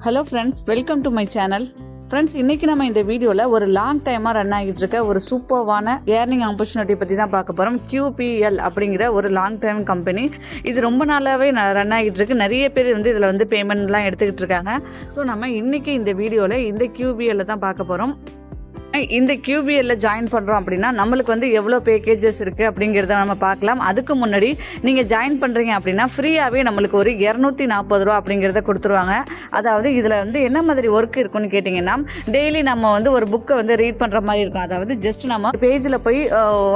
Hello friends, welcome to my channel. Friends, இன்றைக்கி நம்ம இந்த வீடியோவில் ஒரு லாங் டைமாக ரன் ஆகிட்டு இருக்க ஒரு சூப்பர்வான ஏர்னிங் ஆப்பர்ச்சுனிட்டி பற்றி தான் பார்க்க போகிறோம். QPL அப்படிங்கிற ஒரு லாங் டைம் கம்பெனி. இது ரொம்ப நாளாகவே ரன் ஆகிட்டு இருக்கு. நிறைய பேர் இதில் பேமெண்ட்லாம் எடுத்துக்கிட்டு இருக்காங்க. ஸோ நம்ம இன்றைக்கி இந்த வீடியோவில் இந்த QPL தான் பார்க்க போகிறோம். இந்த QPL ஜாயின் பண்ணுறோம் அப்படின்னா நம்மளுக்கு எவ்வளோ பேக்கேஜஸ் இருக்குது அப்படிங்கிறத நம்ம பார்க்கலாம். அதுக்கு முன்னாடி நீங்கள் ஜாயின் பண்ணுறீங்க அப்படின்னா ஃப்ரீயாகவே நம்மளுக்கு ஒரு 240 ரூபா அப்படிங்கிறத கொடுத்துருவாங்க. அதாவது இதில் என்ன மாதிரி ஒர்க் இருக்குன்னு கேட்டிங்கன்னா, டெய்லி நம்ம ஒரு புக்கை ரீட் பண்ணுற மாதிரி இருக்கும். அதாவது ஜஸ்ட் நம்ம பேஜில் போய்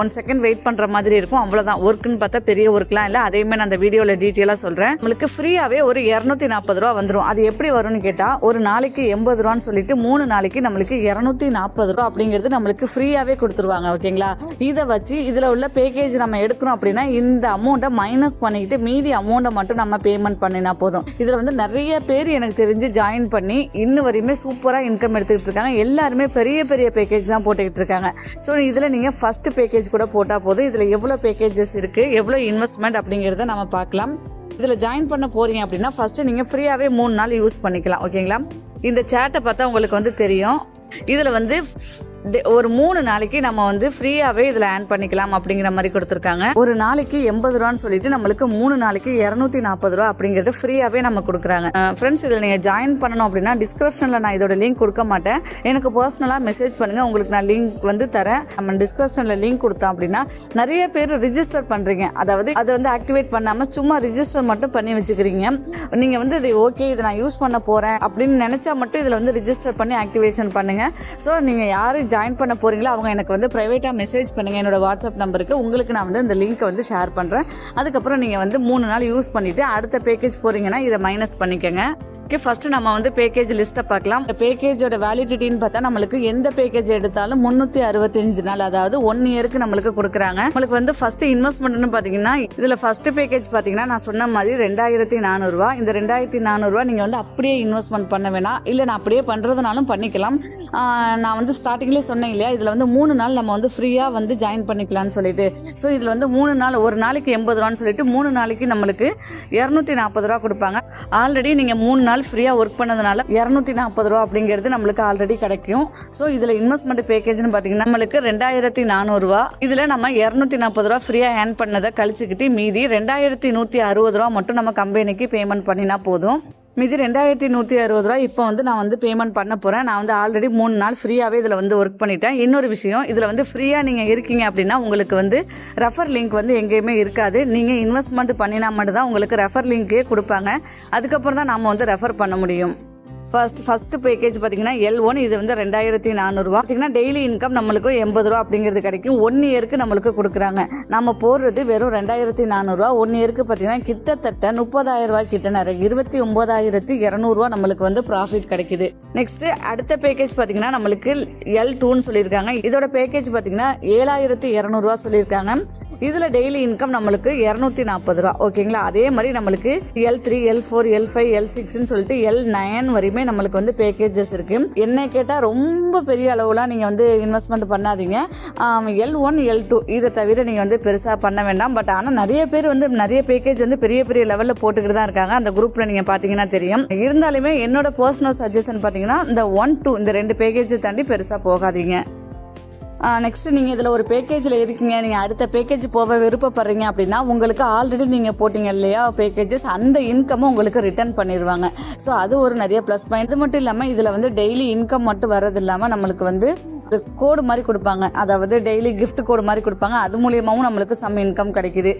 1 செகண்ட் வெயிட் பண்ணுற மாதிரி இருக்கும். அவ்வளோதான். ஒர்க்குன்னு பார்த்தா பெரிய ஒர்க்லாம் இல்லை. அதேமாதிரி நான் அந்த வீடியோவில் டீட்டெயிலாக சொல்கிறேன். நம்மளுக்கு ஃப்ரீயாகவே ஒரு 240 ரூபா வந்துடும். அது எப்படி வரும்னு கேட்டால், ஒரு நாளைக்கு 80 ரூபான்னு சொல்லிட்டு 3 நாளைக்கு நம்மளுக்கு 240 ரூபா அப்படிங்கிறது நம்மளுக்கு ஃப்ரீயாவே கொடுத்துருவாங்க. ஓகேங்களா? இதை வச்சு இதில் உள்ள பேக்கேஜ் நம்ம எடுக்கிறோம் அப்படின்னா இந்த அமௌண்ட்டை மைனஸ் பண்ணிக்கிட்டு மீதி அமௌண்ட்டை மட்டும் நம்ம பேமெண்ட் பண்ணினா போதும். இதில் நிறைய பேர் எனக்கு தெரிஞ்சு ஜாயின் பண்ணி இன்னும் வரையுமே சூப்பராக இன்கம் எடுத்துக்கிட்டு இருக்காங்க. எல்லாருமே பெரிய பெரிய பேக்கேஜ் தான் போட்டுக்கிட்டு இருக்காங்க. ஸோ இதில் நீங்கள் ஃபர்ஸ்ட் பேக்கேஜ் கூட போட்டால் போதும். இதில் எவ்வளோ பேக்கேஜஸ் இருக்குது, எவ்வளோ இன்வெஸ்ட்மெண்ட் அப்படிங்கிறத நம்ம பார்க்கலாம். இதில் ஜாயின் பண்ண போகிறீங்க அப்படின்னா ஃபஸ்ட்டு நீங்கள் ஃப்ரீயாகவே 3 நாள் யூஸ் பண்ணிக்கலாம். ஓகேங்களா? இந்த சேட்டை பார்த்தா உங்களுக்கு தெரியும். இதில் ஒரு 3 நாளைக்கு நம்ம ஃப்ரீயாகவே இதில் ஆன் பண்ணிக்கலாம் அப்படிங்கிற மாதிரி கொடுத்துருக்காங்க. ஒரு நாளைக்கு 80 ரூபான்னு சொல்லிட்டு நம்மளுக்கு 3 நாளைக்கு 240 ரூபா அப்படிங்கிறது ஃப்ரீயாகவே நம்ம கொடுக்குறாங்க. ஃப்ரெண்ட்ஸ், இதில் நீங்கள் ஜாயின் பண்ணணும் அப்படின்னா டிஸ்கிரிப்ஷனில் நான் இதோட லிங்க் கொடுக்க மாட்டேன். எனக்கு பர்சனலாக மெசேஜ் பண்ணுங்கள், உங்களுக்கு நான் லிங்க் தரேன். நம்ம டிஸ்கிரிப்ஷனில் லிங்க் கொடுத்தோம் அப்படின்னா நிறைய பேர் ரிஜிஸ்டர் பண்ணுறீங்க. அதாவது அதை ஆக்டிவேட் பண்ணாமல் சும்மா ரிஜிஸ்டர் மட்டும் பண்ணி வச்சுக்கிறீங்க. நீங்கள் இது ஓகே, இதை நான் யூஸ் பண்ண போகிறேன் அப்படின்னு நினச்சா மட்டும் இதில் ரிஜிஸ்டர் பண்ணி ஆக்டிவேஷன் பண்ணுங்கள். ஸோ நீங்கள் யார் ஜாயின் பண்ண போறீங்களோ அவங்க எனக்கு பிரைவேட்டாக மெசேஜ் பண்ணுங்க என்னோட வாட்ஸ்அப் நம்பருக்கு. உங்களுக்கு நான் இந்த லிங்கை ஷேர் பண்ணுறேன். அதுக்கப்புறம் நீங்கள் 3 நாள் யூஸ் பண்ணிவிட்டு அடுத்த பேக்கேஜ் போகிறீங்கன்னா இதை மைனஸ் பண்ணிக்கோங்க. ஓகே, ஃபர்ஸ்ட் நம்ம பேக்கேஜ் லிஸ்ட்டை பார்க்கலாம். இந்த பேக்கேஜோட வேலிடிட்டின்னு பார்த்தா நம்மளுக்கு எந்த பேக்கேஜ் எடுத்தாலும் 365 நாள், அதாவது 1 இயருக்கு நம்மளுக்கு கொடுக்குறாங்க. நம்மளுக்கு ஃபர்ஸ்ட் இன்வெஸ்ட்மெண்ட்னு பார்த்தீங்கன்னா இதில் ஃபர்ஸ்ட் பேக்கேஜ் பார்த்தீங்கன்னா நான் சொன்ன மாதிரி 2400 ரூபா. இந்த 2400 ரூபா நீங்கள் அப்படியே இன்வெஸ்ட்மெண்ட் பண்ண வேணாம். இல்லை நான் அப்படியே பண்ணுறதுனாலும் பண்ணிக்கலாம். நான் ஸ்டார்டிங்லேயே சொன்னேன் இல்லையா, இதில் 3 நாள் நம்ம ஃப்ரீயாக ஜாயின் பண்ணிக்கலாம்னு சொல்லிட்டு. ஸோ இதில் 3 நாள், ஒரு நாளைக்கு 80 ரூபான்னு சொல்லிட்டு 3 நாளைக்கு நம்மளுக்கு 240 ரூபா கொடுப்பாங்க. ஆல்ரெடி நீங்கள் 3 நாள் ஃப்ரீயாக ஒர்க் பண்ணதுனால 240 ரூபா அப்படிங்கிறது நம்மளுக்கு ஆல்ரெடி கிடைக்கும். ஸோ இதில் இன்வெஸ்ட்மெண்ட் பேக்கேஜ்னு பார்த்தீங்கன்னா நம்மளுக்கு 2400 ரூபா. இதில் நம்ம 240 ரூபா ஃப்ரீயாக ஹேண்ட் பண்ணதை கழிச்சுக்கிட்டு மீதி 2160 ரூபா மட்டும் நம்ம கம்பெனிக்கு பேமெண்ட் பண்ணினா போதும். மீதி 2160 ரூபா இப்போ நான் பேமெண்ட் பண்ண போகிறேன். நான் ஆல்ரெடி 3 நாள் ஃப்ரீயாகவே இதில் ஒர்க் பண்ணிட்டேன். இன்னொரு விஷயம், இதில் ஃப்ரீயாக நீங்கள் இருக்கீங்க அப்படின்னா உங்களுக்கு ரெஃபர் லிங்க் எங்கேயுமே இருக்காது. நீங்கள் இன்வெஸ்ட்மெண்ட் பண்ணினா மட்டும் தான் உங்களுக்கு ரெஃபர் லிங்கே கொடுப்பாங்க. அதுக்கப்புறம் தான் நம்ம ரெஃபர் பண்ண முடியும். ஃபர்ஸ்ட் பேக்கேஜ் பார்த்தீங்கன்னா L1, இது 2400 ரூபா. பார்த்தீங்கன்னா டெய்லி இன்கம் நம்மளுக்கு 80 ரூபா அப்படிங்கிறது கிடைக்கும். 1 இயருக்கு நம்மளுக்கு கொடுக்குறாங்க. நம்ம போடுறது வெறும் 2400 ரூபா. 1 இயருக்கு பார்த்தீங்கன்னா கிட்டத்தட்ட 30,000 ரூபாய் கிட்ட, 29,200 ரூபா நம்மளுக்கு ப்ராஃபிட் கிடைக்குது. நெக்ஸ்ட் அடுத்த பேக்கேஜ் பார்த்தீங்கன்னா நம்மளுக்கு L2ன்னு சொல்லியிருக்காங்க. இதோட பேக்கேஜ் பார்த்தீங்கன்னா 7,200 ரூபா சொல்லியிருக்காங்க. இதில் டெய்லி இன்கம் நம்மளுக்கு 240 ரூபா. ஓகேங்களா? அதே மாதிரி நம்மளுக்கு L3, L4, L5, L6ன்னு சொல்லிட்டு L9 வரையுமே நம்மளுக்கு பேக்கேஜஸ் இருக்கு. என்ன கேட்டால் ரொம்ப பெரிய அளவுலாம் நீங்கள் இன்வெஸ்ட்மெண்ட் பண்ணாதீங்க. L1, L2 இதை தவிர நீங்கள் பெருசாக பண்ண வேண்டாம். பட் ஆனால் நிறைய பேர் நிறைய பேக்கேஜ் பெரிய பெரிய லெவலில் போட்டுக்கிட்டு தான் இருக்காங்க. அந்த குரூப்பில் நீங்கள் பார்த்தீங்கன்னா தெரியும். இருந்தாலுமே என்னோட பர்சனல் சஜஷன் பார்த்தீங்கன்னா இந்த 1, 2 இந்த 2 பேக்கேஜை தாண்டி பெருசாக போகாதீங்க. நெக்ஸ்ட் நீங்கள் இதில் ஒரு பேக்கேஜில் இருக்கீங்க, நீங்கள் அடுத்த பேக்கேஜ் போக விருப்பப்படுறீங்க அப்படின்னா உங்களுக்கு ஆல்ரெடி நீங்கள் போட்டிங்க இல்லையா பேக்கேஜஸ், அந்த இன்கமும் உங்களுக்கு ரிட்டர்ன் பண்ணிடுவாங்க. ஸோ அது ஒரு நிறைய ப்ளஸ் பாயிண்ட். இது மட்டும் இல்லாமல் இதில் டெய்லி இன்கம் மட்டும் வரது இல்லாமல் நம்மளுக்கு ஒரு கோடு மாதிரி கொடுப்பாங்க. அதாவது டெய்லி கிஃப்ட் கோடு மாதிரி கொடுப்பாங்க. அது மூலியமாகவும் நம்மளுக்கு சம் இன்கம் கிடைக்குது.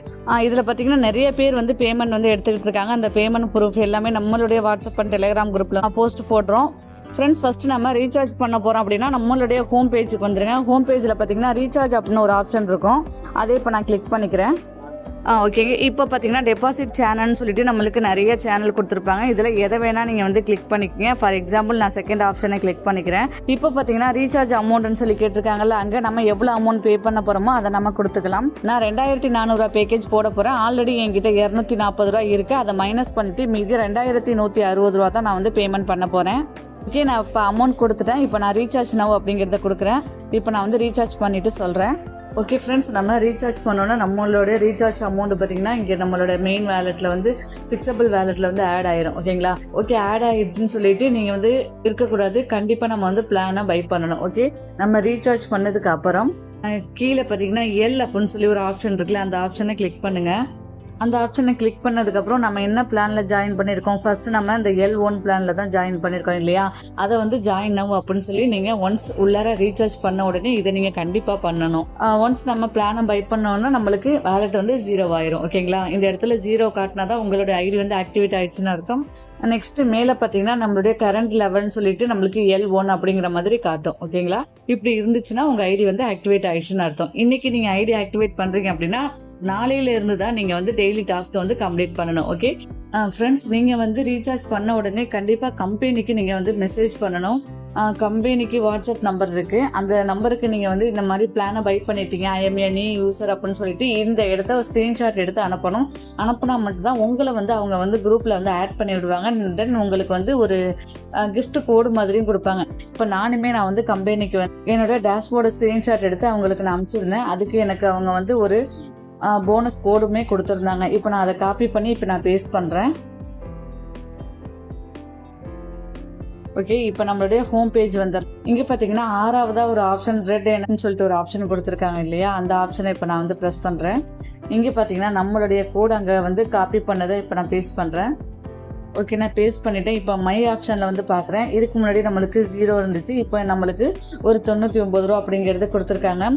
இதில் பார்த்தீங்கன்னா நிறைய பேர் பேமெண்ட் எடுத்துக்கிட்டு இருக்காங்க. அந்த பேமெண்ட் ப்ரூஃப் எல்லாமே நம்மளுடைய வாட்ஸ்அப் அண்ட் டெலிகிராம் குரூப்பில் போஸ்ட் போடுறோம். ஃப்ரெண்ட்ஸ், ஃபஸ்ட்டு நம்ம ரீசார்ஜ் பண்ண போகிறோம் அப்படின்னா நம்மளுடைய ஹோம் பேஜுக்கு வந்துருங்க. ஹோம் பேஜில் பார்த்தீங்கன்னா ரீசார்ஜ் அப்படின்னு ஒரு ஆப்ஷன் இருக்கும். அதே இப்போ நான் கிளிக் பண்ணிக்கிறேன். ஓகே, இப்போ பார்த்தீங்கன்னா டெபாசிட் சேனல்னு சொல்லிட்டு நம்மளுக்கு நிறைய சேனல் கொடுத்துருப்பாங்க. இதில் எதை வேணால் நீங்கள் கிளிக் பண்ணிக்கங்க. ஃபார் எக்ஸாம்பிள் நான் செகண்ட் ஆப்ஷனை கிளிக் பண்ணிக்கிறேன். இப்போ பார்த்தீங்கன்னா ரீசார்ஜ் அமௌண்ட்னு சொல்லி கேட்டிருக்காங்கல்ல, அங்கே நம்ம எவ்வளோ அமௌண்ட் பே பண்ண போகிறோமோ அதை நம்ம கொடுத்துக்கலாம். நான் 2400 ரூபா பேக்கேஜ் போட போகிறேன். ஆல்ரெடி என்கிட்ட 240 ரூபா இருக்குது. அதை மைனஸ் பண்ணிவிட்டு மீதி 2160 ரூபா தான் நான் பேமெண்ட் பண்ண போகிறேன். ஓகே, நான் இப்போ அமௌண்ட் கொடுத்துட்டேன். இப்போ நான் ரீசார்ஜ் நவ் அப்படிங்கிறத கொடுக்குறேன். இப்போ நான் ரீசார்ஜ் பண்ணிவிட்டு சொல்கிறேன். ஓகே ஃப்ரெண்ட்ஸ், நம்ம ரீசார்ஜ் பண்ணோன்னா நம்மளோட ரீசார்ஜ் அமௌண்ட் பார்த்தீங்கன்னா இங்கே நம்மளோட மெயின் வேலெட்டில் வந்து ஃபிக்ஸபிள் வேலெட்டில் வந்து ஆட் ஆயிரும். ஓகேங்களா? ஓகே, ஆட் ஆயிடுச்சுன்னு சொல்லிட்டு நீங்கள் வந்து இருக்கக்கூடாது. கண்டிப்பாக நம்ம வந்து பிளானை பை பண்ணணும். ஓகே, நம்ம ரீசார்ஜ் பண்ணதுக்கு அப்புறம் கீழே பார்த்தீங்கன்னா எல் அப்படின்னு சொல்லி ஒரு ஆப்ஷன் இருக்குல்ல, அந்த ஆப்ஷனை கிளிக் பண்ணுங்கள். அந்த ஆப்ஷனை கிளிக் பண்ணதுக்கப்புறம் நம்ம என்ன பிளானில் ஜாயின் பண்ணியிருக்கோம், ஃபஸ்ட்டு நம்ம இந்த L1 பிளானில் தான் ஜாயின் பண்ணியிருக்கோம் இல்லையா, அதை வந்து ஜாயின் நவ் அப்படின்னு சொல்லி நீங்கள் ஒன்ஸ் உள்ளார ரீசார்ஜ் பண்ண உடனே இதை நீங்கள் கண்டிப்பாக பண்ணணும். ஒன்ஸ் நம்ம பிளானை பை பண்ணோன்னா நம்மளுக்கு வேலெட் வந்து 0 ஆயிரும். ஓகேங்களா? இந்த இடத்துல 0 காட்டினா தான் உங்களோட ஐடி வந்து ஆக்டிவேட் ஆயிடுச்சுன்னு அர்த்தம். நெக்ஸ்ட் மேலே பார்த்தீங்கன்னா நம்மளுடைய கரண்ட் லெவல்னு சொல்லிட்டு நம்மளுக்கு L1 அப்படிங்கிற மாதிரி காட்டும். ஓகேங்களா? இப்படி இருந்துச்சுன்னா உங்கள் ஐடி வந்து ஆக்டிவேட் ஆயிடுச்சுன்னு அர்த்தம். இன்னைக்கு நீங்கள் ஐடி ஆக்டிவேட் பண்ணுறீங்க அப்படின்னா நாளையில இருந்து தான் நீங்கள் வந்து டெய்லி டாஸ்க்கை வந்து கம்ப்ளீட் பண்ணணும். ஓகே ஃப்ரெண்ட்ஸ், நீங்கள் வந்து ரீசார்ஜ் பண்ண உடனே கண்டிப்பாக கம்பெனிக்கு நீங்கள் வந்து மெசேஜ் பண்ணணும். கம்பெனிக்கு வாட்ஸ்அப் நம்பர் இருக்குது. அந்த நம்பருக்கு நீங்கள் வந்து இந்த மாதிரி பிளானை பை பண்ணிட்டீங்க, ஐஎம் ஏ நியூ யூசர் அப்படின்னு சொல்லிட்டு இந்த இடத்த ஒரு ஸ்க்ரீன்ஷாட் எடுத்து அனுப்பணும். அனுப்புனா மட்டும்தான் உங்களை வந்து அவங்க வந்து குரூப்பில் வந்து ஆட் பண்ணி விடுவாங்க. தென் உங்களுக்கு வந்து ஒரு கிஃப்ட் கோடு மாதிரியும் கொடுப்பாங்க. இப்போ நான் வந்து கம்பெனிக்கு வந்து என்னோட டேஷ்போர்டு ஸ்க்ரீன்ஷாட் எடுத்து அவங்களுக்கு நான் அனுப்பிச்சிருந்தேன். அதுக்கு எனக்கு அவங்க வந்து ஒரு போனஸ் கோடுமே கொடுத்துருந்தாங்க. இப்போ நான் அதை காப்பி பண்ணி இப்போ நான் பேஸ்ட் பண்ணுறேன். ஓகே, இப்போ நம்மளுடைய ஹோம் பேஜ் வந்துடும். இங்கே பார்த்தீங்கன்னா 6ஆவதாக ஒரு ஆப்ஷன் ரெட் என்னன்னு சொல்லிட்டு ஒரு ஆப்ஷன் கொடுத்துருக்காங்க இல்லையா, அந்த ஆப்ஷனை இப்போ நான் வந்து ப்ரெஸ் பண்ணுறேன். இங்கே பார்த்தீங்கன்னா நம்மளுடைய கோடு அங்கே வந்து காப்பி பண்ணதை இப்போ நான் பேஸ்ட் பண்ணுறேன். ஓகே, நான் பேஸ்ட் பண்ணிட்டேன். இப்போ மை ஆப்ஷனில் வந்து பார்க்குறேன். இதுக்கு முன்னாடி நம்மளுக்கு 0 இருந்துச்சு, இப்போ நம்மளுக்கு ஒரு 99 ரூபா அப்படிங்கிறது கொடுத்துருக்காங்க.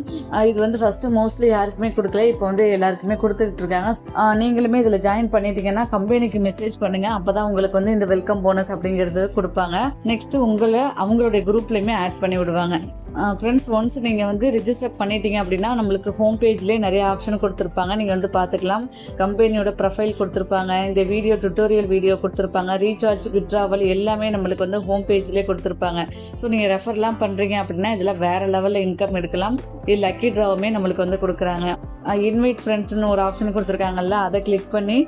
இது வந்து ஃபஸ்ட்டு மோஸ்ட்லி யாருக்குமே கொடுக்கல, இப்போ வந்து எல்லாருக்குமே கொடுத்துட்டு இருக்காங்க. நீங்களுமே இதில் ஜாயின் பண்ணிட்டீங்கன்னா கம்பெனிக்கு மெசேஜ் பண்ணுங்கள், அப்போ தான் உங்களுக்கு வந்து இந்த வெல்கம் போனஸ் அப்படிங்கிறது கொடுப்பாங்க. நெக்ஸ்ட்டு அவங்களுடைய குரூப்லேயுமே ஆட் பண்ணி விடுவாங்க. ஃப்ரெண்ட்ஸ், ஒன்ஸ் நீங்கள் வந்து ரிஜிஸ்டர் பண்ணிட்டீங்க அப்படின்னா நம்மளுக்கு ஹோம் பேஜ்லேயே நிறைய ஆப்ஷன் கொடுத்துருப்பாங்க. நீங்கள் வந்து பார்த்துக்கலாம். கம்பெனியோட ப்ரொஃபைல் கொடுத்துருப்பாங்க, இந்த டுட்டோரியல் வீடியோ கொடுத்துருப்பாங்க, ரீசார்ஜ் வித்ட்ராவல் எல்லாமே நம்மளுக்கு வந்து ஹோம் பேஜ்லேயே கொடுத்துருப்பாங்க. ஸோ நீங்கள் ரெஃபர்லாம் பண்ணுறீங்க அப்படின்னா இதில் வேறு லெவலில் இன்கம் எடுக்கலாம். இது லக்கி ட்ராவுமே நம்மளுக்கு வந்து கொடுக்குறாங்க. இன்வைட் ஃப்ரெண்ட்ஸ்னு ஒரு ஆப்ஷன் கொடுத்துருக்காங்கல்ல, அதை கிளிக் பண்ணி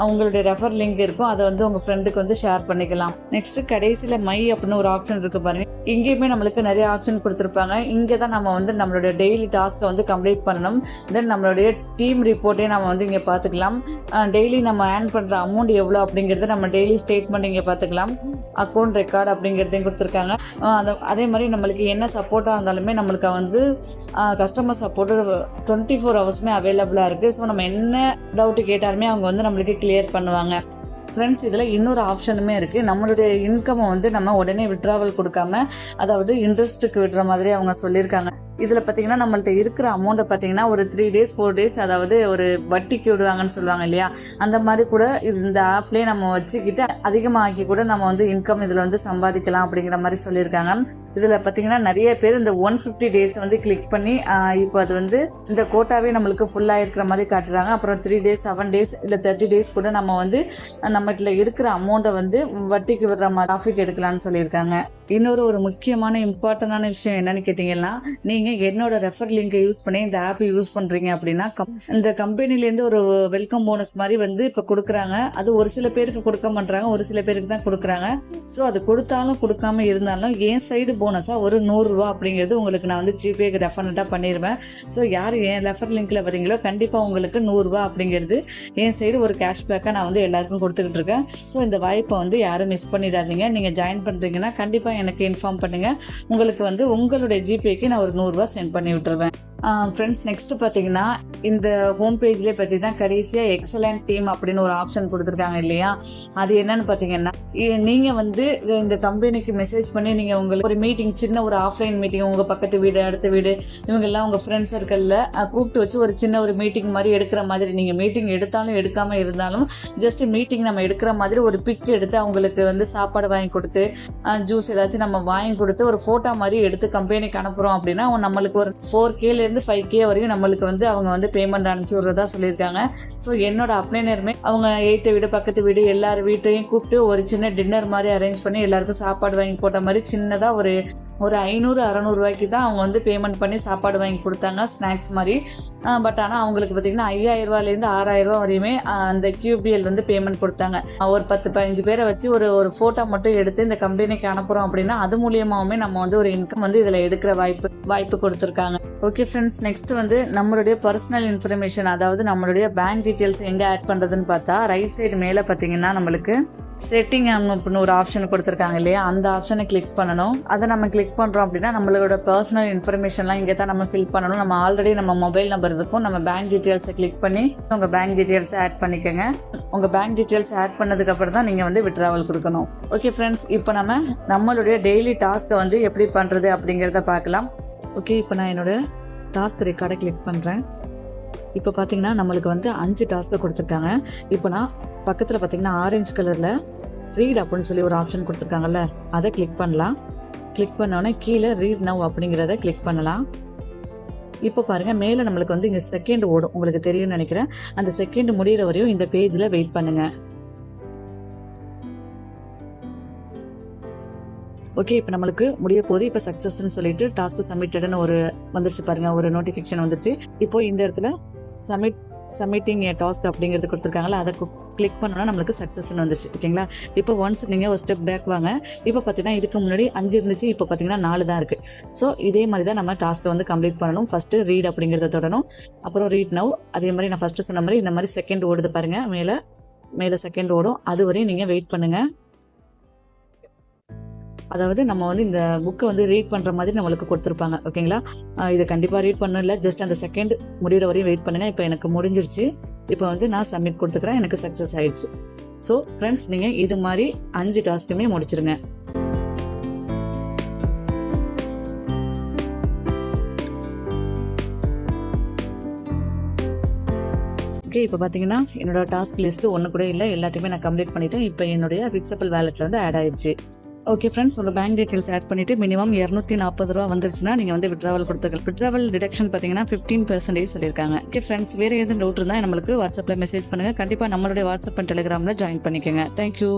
அவங்களுடைய ரெஃபர் லிங்க் இருக்கும், அதை வந்து உங்கள் ஃப்ரெண்டுக்கு வந்து ஷேர் பண்ணிக்கலாம். நெக்ஸ்ட்டு கடைசியில் மை அப்படின்னு ஒரு ஆப்ஷன் இருக்குது பாருங்கள். இங்கேயுமே நம்மளுக்கு நிறைய ஆப்ஷன் கொடுத்துருப்பாங்க. இங்கே தான் நம்ம வந்து நம்மளுடைய டெய்லி டாஸ்க்கை வந்து கம்ப்ளீட் பண்ணணும். தென் நம்மளுடைய டீம் ரிப்போர்ட்டே நம்ம வந்து இங்கே பார்த்துக்கலாம். டெய்லி நம்ம ஏர்ன் பண்ணுற அமௌண்ட் எவ்வளோ அப்படிங்கிறத நம்ம டெய்லி ஸ்டேட்மெண்ட் இங்கே பார்த்துக்கலாம். அக்கௌண்ட் ரெக்கார்டு அப்படிங்கிறதையும் கொடுத்துருக்காங்க. அதே மாதிரி நம்மளுக்கு என்ன சப்போர்ட்டாக இருந்தாலுமே நம்மளுக்கு வந்து கஸ்டமர் சப்போர்ட்டு 24 ஹவர்ஸுமே அவைலபிளாக இருக்குது. ஸோ நம்ம என்ன டவுட்டு கேட்டாலுமே அவங்க வந்து நம்மளுக்கு கிளியர் பண்ணுவாங்க. ஃப்ரெண்ட்ஸ், இதில் இன்னொரு ஆப்ஷனுமே இருக்குது. நம்மளுடைய இன்கம்மை வந்து நம்ம உடனே விட்ராவல் கொடுக்காம, அதாவது இன்ட்ரெஸ்ட்டுக்கு விடுற மாதிரி அவங்க சொல்லியிருக்காங்க. இதில் பார்த்தீங்கன்னா நம்மள்ட்ட இருக்கிற அமௌண்ட்டை பார்த்தீங்கன்னா ஒரு 3 days 4 days அதாவது ஒரு வட்டிக்கு விடுவாங்கன்னு சொல்லுவாங்க இல்லையா, அந்த மாதிரி கூட இந்த ஆப்லேயே நம்ம வச்சுக்கிட்டு அதிகமாகி கூட நம்ம வந்து இன்கம் இதில் வந்து சம்பாதிக்கலாம் அப்படிங்கிற மாதிரி சொல்லியிருக்காங்க. இதில் பார்த்தீங்கன்னா நிறைய பேர் இந்த 150 days வந்து கிளிக் பண்ணி இப்போ அது வந்து இந்த கோட்டாவே நம்மளுக்கு ஃபுல்லாக இருக்கிற மாதிரி காட்டுறாங்க. அப்புறம் 3 days 7 days இல்லை 30 days கூட நம்ம வந்து நம்மகிட்ட இருக்கிற அமௌண்ட்டை வந்து வட்டிக்கு விடுற மாதிரி ப்ராஃபிட் எடுக்கலாம்னு சொல்லியிருக்காங்க. இன்னொரு முக்கியமான இம்பார்ட்டண்டான விஷயம் என்னன்னு கேட்டிங்கன்னா, நீங்கள் என்னோட ரெஃபர் லிங்கை யூஸ் பண்ணி இந்த ஆப் யூஸ் பண்ணுறீங்க அப்படின்னா இந்த கம்பெனிலேருந்து ஒரு வெல்கம் போனஸ் மாதிரி வந்து இப்போ கொடுக்குறாங்க. அது ஒரு சில பேருக்கு கொடுக்க மாட்டாங்க, ஒரு சில பேருக்கு தான் கொடுக்குறாங்க. ஸோ அது கொடுத்தாலும் கொடுக்காம இருந்தாலும் என் சைடு போனஸாக ஒரு 100 ரூபா அப்படிங்கிறது உங்களுக்கு நான் வந்து ஜிபேக்கு டெஃபினட்டாக பண்ணிடுவேன். ஸோ யார் என் ரெஃபர் லிங்கில் வரீங்களோ கண்டிப்பாக உங்களுக்கு 100 ரூபா அப்படிங்கிறது என் சைடு ஒரு கேஷ்பேக்காக நான் வந்து எல்லாருக்கும் கொடுத்துக்கிட்டு இருக்கேன். ஸோ இந்த வாய்ப்பை வந்து யாரும் மிஸ் பண்ணிடாதீங்க. நீங்கள் ஜாயின் பண்ணுறீங்கன்னா கண்டிப்பாக எனக்கு இன்ஃபார்ம் பண்ணுங்கள். உங்களுக்கு வந்து உங்களுடைய ஜிபேக்கு நான் ஒரு 100 ரூபா சென்ட் பண்ணி விட்டுருவேன். ஃப்ரெண்ட்ஸ், நெக்ஸ்ட் பார்த்தீங்கன்னா இந்த ஹோம் பேஜ்லேயே பார்த்தீங்கன்னா கடைசியாக எக்ஸலண்ட் டீம் அப்படின்னு ஒரு ஆப்ஷன் கொடுத்துருக்காங்க இல்லையா, அது என்னன்னு பார்த்தீங்கன்னா நீங்கள் வந்து இந்த கம்பெனிக்கு மெசேஜ் பண்ணி நீங்கள் உங்களுக்கு ஒரு மீட்டிங், சின்ன ஒரு ஆஃப்லைன் மீட்டிங், உங்கள் பக்கத்து வீடு அடுத்த வீடு இவங்கெல்லாம் உங்கள் ஃப்ரெண்ட்ஸ் சர்க்கிளில் கூப்பிட்டு வச்சு ஒரு சின்ன ஒரு மீட்டிங் மாதிரி எடுக்கிற மாதிரி, நீங்கள் மீட்டிங் எடுத்தாலும் எடுக்காமல் இருந்தாலும் ஜஸ்ட் மீட்டிங் நம்ம எடுக்கிற மாதிரி ஒரு பிக் எடுத்து அவங்களுக்கு வந்து சாப்பாடு வாங்கி கொடுத்து ஜூஸ் ஏதாச்சும் நம்ம வாங்கி கொடுத்து ஒரு ஃபோட்டோ மாதிரி எடுத்து கம்பெனிக்கு அனுப்புகிறோம் அப்படின்னா நம்மளுக்கு ஒரு 4K 5K வரைக்கும் நம்மளுக்கு வந்து அவங்க வந்து பேமெண்ட் அனுப்பிச்சு விடுறதா சொல்லியிருக்காங்க. ஸோ என்னோட அப்ளைனருமே அவங்க 8th வீடு பக்கத்து வீடு எல்லார் வீட்டையும் கூப்பிட்டு ஒரு சின்ன டின்னர் மாதிரி அரேஞ்ச் பண்ணி எல்லாருக்கும் சாப்பாடு வாங்கி போட்ட மாதிரி சின்னதாக ஒரு ஒரு 500-600 ரூபாய்க்கு தான் அவங்க வந்து பேமெண்ட் பண்ணி சாப்பாடு வாங்கி கொடுத்தாங்க, ஸ்நாக்ஸ் மாதிரி. பட் ஆனால் அவங்களுக்கு பார்த்திங்கன்னா 5000 ரூபாயிலேருந்து 6000 ரூபா வரையுமே அந்த QPL வந்து பேமெண்ட் கொடுத்தாங்க. ஒரு 10-15 பேரை வச்சு ஒரு ஃபோட்டோ மட்டும் எடுத்து இந்த கம்பெனிக்கு அனுப்புகிறோம் அப்படின்னா அது மூலியமாகவுமே நம்ம வந்து ஒரு இன்கம் வந்து இதில் எடுக்கிற வாய்ப்பு கொடுத்துருக்காங்க. ஓகே ஃப்ரெண்ட்ஸ், நெக்ஸ்ட் வந்து நம்மளுடைய பர்சனல் இன்ஃபர்மேஷன், அதாவது நம்மளுடைய பேங்க் டீட்டெயில்ஸ் எங்கே ஆட் பண்ணுறதுன்னு பார்த்தா ரைட் சைடு மேலே பார்த்தீங்கன்னா நம்மளுக்கு செட்டிங் அப்படின்னு ஒரு ஆப்ஷன் கொடுத்துருக்காங்க இல்லையா, அந்த ஆப்ஷனை கிளிக் பண்ணணும். அதை நம்ம கிளிக் பண்ணுறோம் அப்படின்னா நம்மளோட பர்சனல் இன்ஃபர்மேஷன்லாம் இங்கே தான் நம்ம ஃபில் பண்ணணும். நம்ம ஆல்ரெடி நம்ம மொபைல் நம்பர் இருக்கும், நம்ம பேங்க் டீட்டெயில்ஸை கிளிக் பண்ணி உங்கள் பேங்க் டீட்டெயில்ஸை ஆட் பண்ணிக்கோங்க. உங்கள் பேங்க் டீட்டெயில்ஸ் ஆட் பண்ணதுக்கப்புறம் தான் நீங்கள் வந்து விட்ராவல் கொடுக்கணும். ஓகே ஃப்ரெண்ட்ஸ், இப்போ நம்மளுடைய டெய்லி டாஸ்க்கை வந்து எப்படி பண்ணுறது அப்படிங்கிறத பார்க்கலாம். ஓகே, இப்போ நான் என்னோடய டாஸ்க் ரெக்கார்டை கிளிக் பண்ணுறேன். இப்போ பார்த்தீங்கன்னா நம்மளுக்கு வந்து 5 டாஸ்க்கு கொடுத்துருக்காங்க. இப்போ நான் பக்கத்தில் பார்த்தீங்கன்னா ஆரஞ்சு கலரில் ரீட் அப்படின்னு சொல்லி ஒரு ஆப்ஷன் கொடுத்துருக்காங்கல்ல, அதை கிளிக் பண்ணலாம். கிளிக் பண்ணோன்னே கீழே ரீட் நவ் அப்படிங்கிறத கிளிக் பண்ணலாம். இப்போ பாருங்கள், மேலே நம்மளுக்கு வந்து இங்கே செகண்ட் ஓடும், உங்களுக்கு தெரியும்னு நினைக்கிறேன். அந்த செகண்ட் முடிகிற வரையும் இந்த பேஜில் வெயிட் பண்ணுங்கள். ஓகே, இப்போ நம்மளுக்கு முடிய போது. இப்போ சக்ஸஸ்ன்னு சொல்லிட்டு டாஸ்க் சப்மிட்டட்னு ஒரு வந்துருச்சு பாருங்கள், ஒரு நோட்டிஃபிகேஷன் வந்துருச்சு. இப்போ இந்த இடத்துல சப்மிட்டிங் ஏ டாஸ்க் அப்படிங்கிறது கொடுத்துருக்காங்களா, அதை கிளிக் பண்ணோன்னா நம்மளுக்கு சக்ஸஸ்ன்னு வந்துருச்சு. ஓகேங்களா, இப்போ ஒன்ஸ் நீங்கள் ஒரு ஸ்டெப் பேக் வாங்க. இப்போ பார்த்தீங்கன்னா இதுக்கு முன்னாடி 5 இருந்துச்சு, இப்போ பார்த்தீங்கன்னா 4 தான் இருக்குது. ஸோ இதே மாதிரி தான் நம்ம டாஸ்க்கை வந்து கம்ப்ளீட் பண்ணணும். ஃபஸ்ட்டு ரீட் அப்படிங்கிறத தொடணும், அப்புறம் ரீட் நவ். அதே மாதிரி நான் ஃபஸ்ட்டு சொன்ன மாதிரி இந்த மாதிரி செகண்ட் ஓடுது பாருங்கள், மேலே செகண்ட் ஓடும். அது வரையும் நீங்கள் வெயிட் பண்ணுங்கள். அதாவது நம்ம வந்து இந்த புக்கை வந்து ரீட் பண்ணுற மாதிரி நம்மளுக்கு கொடுத்துருப்பாங்க. ஓகேங்களா, இதை கண்டிப்பாக ரீட் பண்ணணும் இல்லை, ஜஸ்ட் அந்த செகண்ட் முடிகிற வரையும் வெயிட் பண்ணுங்கள். இப்போ எனக்கு முடிஞ்சிருச்சு. இப்போ வந்து நான் சப்மிட் கொடுத்துக்கிறேன், எனக்கு சக்ஸஸ் ஆயிடுச்சு. ஸோ ஃப்ரெண்ட்ஸ், நீங்கள் இது மாதிரி 5 டாஸ்க்குமே முடிச்சிருங்க. ஓகே, இப்போ பார்த்தீங்கன்னா என்னோட டாஸ்க் லிஸ்ட்டு ஒன்று கூட இல்லை, எல்லாத்தையுமே நான் கம்ப்ளீட் பண்ணிவிட்டேன். இப்போ என்னுடைய ஃபிக்ஸபிள் வேலெட்டில் வந்து ஆட் ஆயிடுச்சு. ஓகே ஃப்ரெண்ட்ஸ், உங்கள் பேங்க் டீட்டெயில்ஸ் ஆட் பண்ணிவிட்டு மினிமம் 240 ரூபா வந்துருச்சுன்னா நீங்கள் வந்து விட்ராவல் கொடுத்துக்கலாம். விட்ராவல் டிடக்ஷன் பார்த்தீங்கன்னா 15% சொல்லியிருக்காங்க. ஓகே ஃப்ரெண்ட்ஸ், வேறு எதுவும் டவுட் இருந்தால் நம்மளுக்கு வாட்ஸ்அப்பில் மெசேஜ் பண்ணுங்கள். கண்டிப்பாக நம்மளுடைய வாட்ஸ்அப் அண்ட் டெலிகிராமில் ஜாயின் பண்ணிக்கோங்க. தேங்க்யூ.